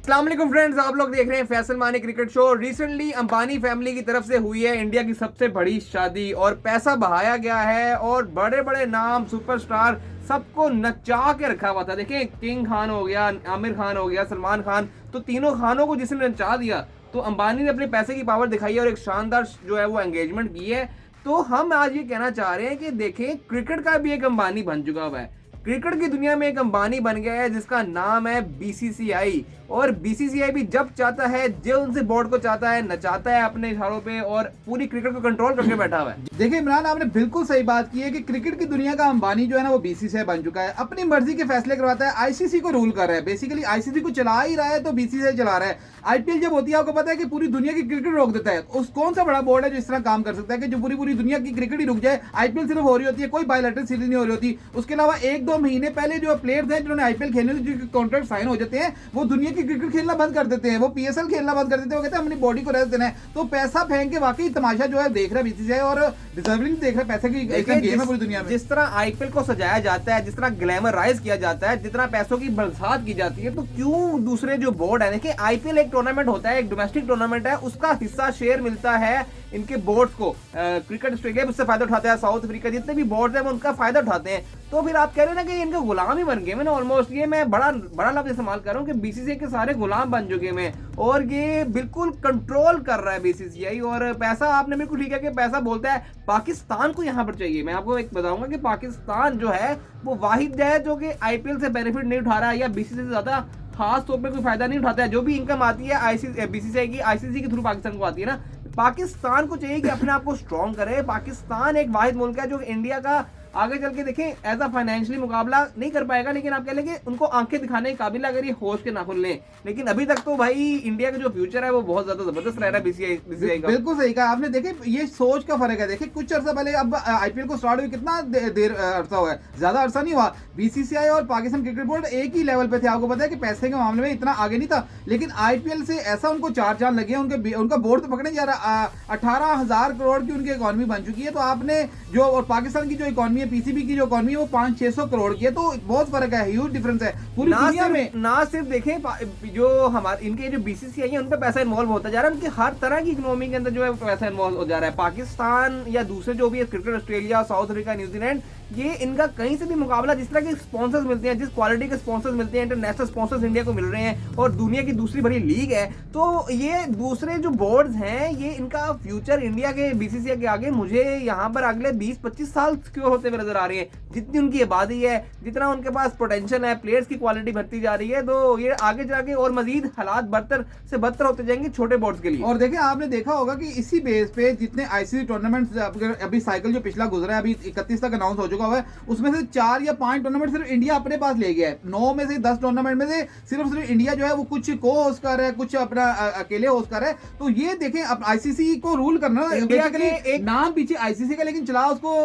अस्सलाम वालेकुम फ्रेंड्स, आप लोग देख रहे हैं फैसल मानी cricket show. Recently Ambani family की तरफ से हुई है इंडिया की सबसे बड़ी शादी और पैसा बहाया गया है और बड़े बड़े नाम सुपरस्टार सबको नचा के रखा हुआ था। देखें, किंग खान हो गया, आमिर खान हो गया, सलमान खान, तो तीनों खानों को जिसने नचा दिया, तो अंबानी ने अपने पैसे की पावर दिखाई है और एक शानदार जो है वो एंगेजमेंट की है। तो हम आज ये कहना चाह रहे हैं कि देखें, क्रिकेट का भी एक अंबानी बन चुका हुआ है। क्रिकेट की दुनिया में एक अंबानी बन गया है जिसका नाम है बीसीसीआई। और बीसीसीआई भी जब चाहता है, जो उनसे बोर्ड को चाहता है, नचाता है अपने इशारों पे और पूरी क्रिकेट को कंट्रोल करके बैठा हुआ है। देखिए इमरान, आपने बिल्कुल सही बात की है कि क्रिकेट की दुनिया का अंबानी जो है ना वो बीसीसीआई बन चुका है। अपनी मर्जी के फैसले करवाता है, आईसीसी को रूल कर रहा है। बेसिकली आईसीसी को चला ही रहा है तो बीसीसीआई चला रहा है। आईपीएल जब होती है, आपको पता है कि पूरी दुनिया की क्रिकेट रोक देता है। उस कौन सा बड़ा बोर्ड है जो इस तरह काम कर सकता है कि जो पूरी दुनिया की क्रिकेट ही रुक जाए। आईपीएल सिर्फ हो रही होती है, कोई बायलैटरल सीरीज नहीं हो रही होती। उसके अलावा 1-2 महीने पहले जो प्लेयर्स हैं जिन्होंने आईपीएल खेलने जिनके कॉन्ट्रैक्ट साइन हो जाते हैं, वो दुनिया की क्रिकेट खेलना बंद कर देते हैं, वो पीएसएल खेलना बंद कर देते हैं। वो कहते हैं अपनी बॉडी को रेस्ट देना है। तो पैसा फेंक के वाकई तमाशा जो है देख रहा है बीसीसीआई और डिजर्विंग देख रहा है। पैसे की गेम है पूरी दुनिया में। जिस तरह आईपीएल को सजाया जाता है, जिस तरह ग्लैमराइज किया जाता है, जितना पैसों की बरसात की जाती है, तो क्यों दूसरे जो बोर्ड है, देखिए आईपीएल एक टूर्नामेंट होता है, एक डोमेस्टिक टूर्नामेंट है, उसका हिस्सा शेयर मिलता है इनके बोर्ड्स को। क्रिकेट ऑस्ट्रेलिया उससे फायदा उठाता है, साउथ अफ्रीका जितने भी बोर्ड है वो उनका फायदा उठाते हैं। तो फिर आप कह रहे हैं ना कि इनके गुलाम ही बन गए। मैंने ऑलमोस्ट, ये मैं बड़ा लफ्ज इस्तेमाल कर रहा हूँ कि बीसीसीआई के सारे गुलाम बन चुके हैं और ये बिल्कुल कंट्रोल कर रहा है बीसीसीआई। और पैसा, आपने बिल्कुल ठीक है कि पैसा बोलता है, पाकिस्तान को यहाँ पर चाहिए। मैं आपको एक बताऊंगा कि पाकिस्तान जो है वो वाहिद है जो कि आईपीएल से बेनिफिट नहीं उठा रहा है या बीसीसीआई से ज्यादा खास तौर पे कोई फायदा नहीं उठाता है। जो भी इनकम आती है बीसीसीआई की, आईसीसी के थ्रू पाकिस्तान को आती है ना। पाकिस्तान को चाहिए कि अपने आप को स्ट्रॉन्ग करे। पाकिस्तान एक वाहिद मुल्क है जो इंडिया का आगे चल के देखें एज अ फाइनेंशियली मुकाबला नहीं कर पाएगा, लेकिन आप कह लेंगे उनको आंखें दिखाने के काबिल अगर ये होश के ना खुल लें। लेकिन अभी तक तो भाई इंडिया का जो फ्यूचर है वो बहुत ज्यादा जबरदस्त रह रहा है बीसीसीआई का। बिल्कुल सही कहा आपने। देखे, ये सोच का फर्क है। देखिए कुछ अर्सा पहले, अब आईपीएल को स्टार्ट हुए कितना देर अरसा हुआ है, ज्यादा अरसा नहीं हुआ। बीसीसीआई और पाकिस्तान क्रिकेट बोर्ड एक ही लेवल पे थे। आपको पता है कि पैसे के मामले में इतना आगे नहीं था, लेकिन आईपीएल से ऐसा उनको चार चांद लगे। उनका बोर्ड तो पकड़े जा रहा। 18,000 करोड़ की उनकी इकॉनमी बन चुकी है। तो आपने जो, और पाकिस्तान की जो इकॉनमी है, पीसीबी की जो इकॉनमी है, वो 500-600 करोड़ की है। तो बहुत फर्क है, ह्यूज डिफरेंस है पूरी दुनिया में। ना सिर्फ देखें जो हमारे इनके जो बीसीसीआई है उन पे पैसा इन्वॉल्व होता जा रहा है, उनकी हर तरह की इकोनॉमी के अंदर जो है पैसा इन्वॉल्व हो जा रहा है। पाकिस्तान या दूसरे जो भी है, cricket Australia, south Africa, New Zealand, ये इनका कहीं से भी मुकाबला, जिस तरह के स्पॉन्सर्स मिलते हैं, जिस क्वालिटी के स्पॉन्सर्स मिलते हैं, इंटरनेशनल स्पॉन्सर्स इंडिया को मिल रहे हैं और दुनिया की दूसरी बड़ी लीग है, तो ये दूसरे जो बोर्ड्स हैं, ये इनका फ्यूचर इंडिया के बीसीसीआई के आगे मुझे यहाँ पर अगले 20-25 साल सिक्योर होते हुए नजर आ रही है। जितनी उनकी आबादी है, जितना उनके पास पोटेंशियल है, प्लेयर्स की क्वालिटी बढ़ती जा रही है, तो ये आगे जाके और मजीद हालात बदतर से बदतर होते जाएंगे छोटे बोर्ड्स के लिए। और देखिए, आपने देखा होगा कि इसी बेस पे जितने आईसीसी टूर्नामेंट्स अभी साइकिल जो पिछला गुजरा है, अभी 31 तक अनाउंस हो चुका हुआ है, उसमें से 4 या 5 टूर्नामेंट सिर्फ इंडिया अपने पास ले गया है। 9 में से 10 टूर्नामेंट में से सिर्फ इंडिया जो है वो कुछ को होस्ट कर रहा है, कुछ अपना अकेले होस्ट कर रहा है। तो ये देखें, अब आईसीसी को रूल करना, इंडिया के लिए एक नाम पीछे आईसीसी का, लेकिन चला उसको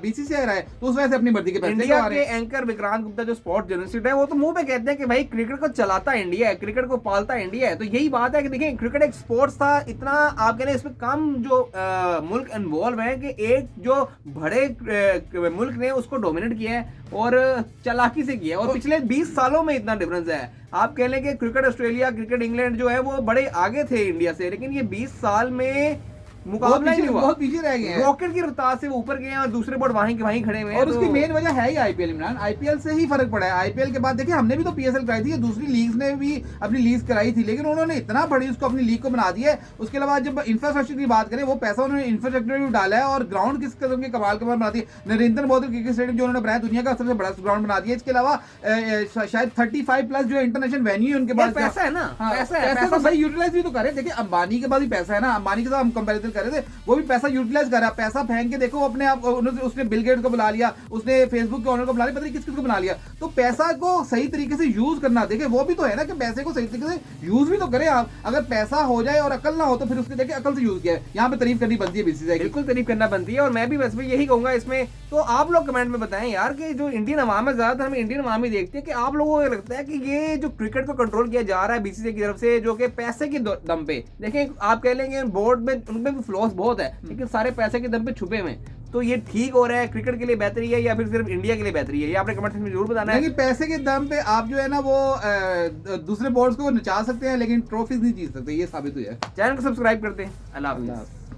बीसीसीआई रहा है। तो उस वजह से अपनी मर्जी के इंडिया के एंकर विक्रांत गुप्ता जो स्पोर्ट्स जर्नलिस्ट है, वो तो मुंह पे कहते हैं कि भाई क्रिकेट को चलाता इंडिया है, क्रिकेट को पालता इंडिया है। तो यही बात है कि देखिए, क्रिकेट एक स्पोर्ट्स था, इतना आप कह रहे हैं इसमें कम जो मुल्क इन्वॉल्व है कि एक जो बड़े मुल्क ने उसको डोमिनेट किया है और चालाकी से किया है। और पिछले 20 सालों में इतना डिफरेंस है। आप कह लें कि क्रिकेट ऑस्ट्रेलिया, क्रिकेट इंग्लैंड जो है वो बड़े आगे थे इंडिया से, लेकिन ये 20 साल में मुकाबला ही नहीं हुआ, बहुत पीछे रह गए हैं। रॉकेट की रफ्तार से वो ऊपर गए हैं और दूसरे बोर्ड वहीं खड़े हुए हैं। और उसकी मेन वजह है ही आईपीएल। इमरान, आईपीएल से ही फर्क पड़ा है। आईपीएल के बाद देखिए, हमने भी तो पीएसएल कराई थी, दूसरी लीग्स ने भी अपनी लीग कराई थी, लेकिन उन्होंने इतना बड़ी उसको अपनी लीग को बना दिया है। उसके अलावा जब इंफ्रास्ट्रक्चर की बात करें, वो पैसा उन्होंने इंफ्रास्ट्रक्चर में डाला है और ग्राउंड किस किस्म के कमाल बना दिए। नरेंद्र मोदी क्रिकेट स्टेडियम जो उन्होंने बनाया, दुनिया का सबसे बड़ा ग्राउंड बना दिया। इसके अलावा शायद 35+ जो इंटरनेशनल वेन्यू है उनके पास, पैसा है ना, पैसा तो सही यूटिलाइज भी तो करे। देखिए, अंबानी के पास भी पैसा है ना, अंबानी के साथ हम कंपैरिजन कर रहे थे, वो भी पैसा यूटिलाइज कर रहा है। पैसा फेंक के देखो अपने आप, उसने बिल गेट्स को बुला लिया, उसने फेसबुक के ओनर को बुला लिया, पता नहीं किस किस को बुला लिया। तो पैसा को सही तरीके से यूज करना, देखिए वो भी तो है ना कि पैसे को सही तरीके से यूज भी तो करें आप। अगर पैसा हो जाए और अकल ना हो तो फिर उसके देखिए अकल से यूज किया है। यहाँ पे तारीफ करनी बनती है बीसीसीआई, बिल्कुल तारीफ करना बनती है। और मैं भी वैसे यही कहूंगा इसमें, तो आप लोग कमेंट में बताएं यार कि जो इंडियन अवाम है, ज्यादातर हम इंडियन अवाम ही देखते हैं कि आप लोगों को लगता है कि ये जो क्रिकेट को कंट्रोल किया जा रहा है बीसीसीआई की तरफ से, जो कि पैसे के दम पे, देखें आप कह लेंगे बोर्ड में उनमें भी फ्लॉस बहुत है, लेकिन सारे पैसे के दम पे छुपे हुए हैं। तो ये ठीक हो रहा है, क्रिकेट के लिए बेहतरी है या फिर सिर्फ इंडिया के लिए बेहतरी है, ये आपने कमेंट सेक्शन में जरूर बताना है। लेकिन पैसे के दम पे आप जो है ना वो दूसरे बोर्ड्स को नचा सकते हैं लेकिन ट्रॉफीज नहीं जीत सकते, ये साबित हुआ है। चैनल को सब्सक्राइब करते हैं। अल्लाह हाफिज़। अल्लाह हाफ़िज़।